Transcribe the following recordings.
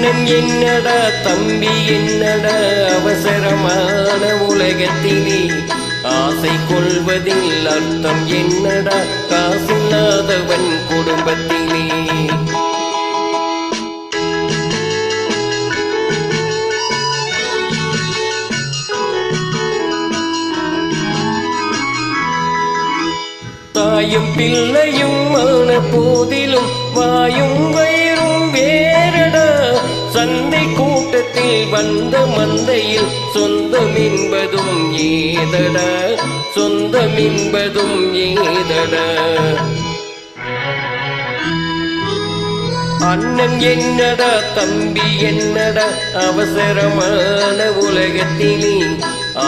அண்ணன் என்னடா தம்பி என்னடா அவசரமான உலகத்திலே ஆசை கொள்வதில் அர்த்தம் என்னடா காசில்லாதவன் குடும்பத்திலே தாயும் பிள்ளையும் ஆன போதிலும் வாயும் வயிறும் வேறடா சந்தை கூட்டத்தில் வந்த மந்தையில் சொந்தம் என்பதும் ஏதடா சொந்தம் என்பதும் ஏதடா அண்ணன் என்னடா தம்பி என்னடா அவசரமான உலகத்திலே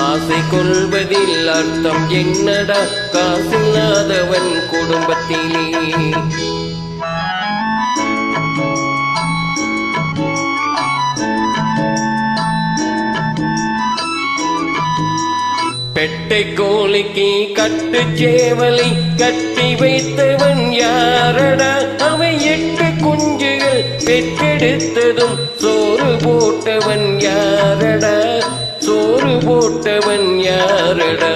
ஆசை கொள்வதில் அர்த்தம் என்னடா காசில்லாதவன் குடும்பத்திலே பெட்டை கோழிக்கு கட்டு சேவலை கட்டி வைத்தவன் யாரடா அவை 8 குஞ்சுகள் பெற்றெடுத்ததும் சோறு போட்டவன் யாரடா சோறு போட்டவன் யாரடா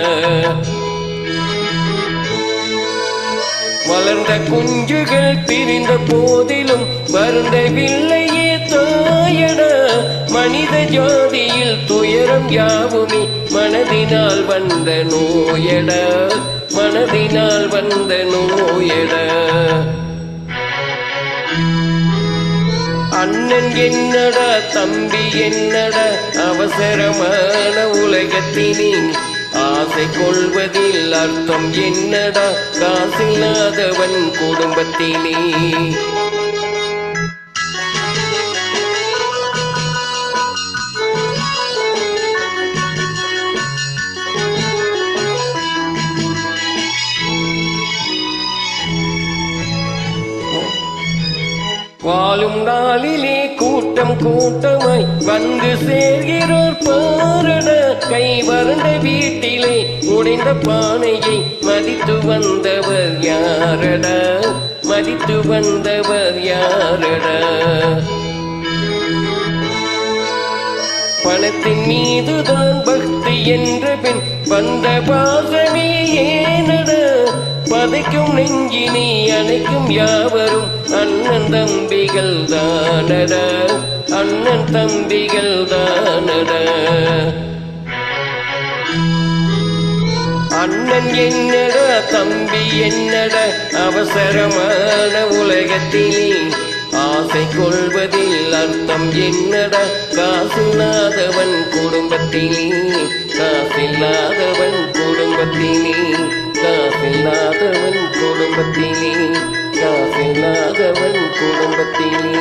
வளர்ந்த குஞ்சுகள் பிரிந்த போதிலும் வருந்தவில்லையே தாயடா மனித ஜாதியில் துயரம் யாவுமே மனதினால் வந்த நோயடா மனதினால் வந்த நோயடா அண்ணன் என்னடா தம்பி என்னடா அவசரமான உலகத்திலே ஆசை கொள்வதில் அர்த்தம் என்னடா காசில்லாதவன் குடும்பத்திலே வாழும் நாளிலே கூட்டம் கூட்டமாய் வந்து சேர்கிறோர் பாரட கை வறண்ட வீட்டிலே உடைந்த பானையை மதித்து வந்தவர் யாரடா மதித்து வந்தவர் யாரடா பணத்தின் மீதுதான் பக்தி என்ற பின் வந்த பாசமே ஏனடா பதைக்கும் நெஞ்சினை அணைக்கும் யாவரும் அண்ணன் தம்பிகள் தானடா அண்ணன் தம்பிகள் தானடா அண்ணன் என்னடா தம்பி என்னடா அவசரமான உலகத்திலே ஆசை கொள்வதில் அர்த்தம் என்னடா காசில்லாதவன் குடும்பத்திலே காசில்லாதவன் குடும்பத்திலே காசில்லாதவன் குடும்பத்திலே காசில்லாதவன் குடும்பத்திலே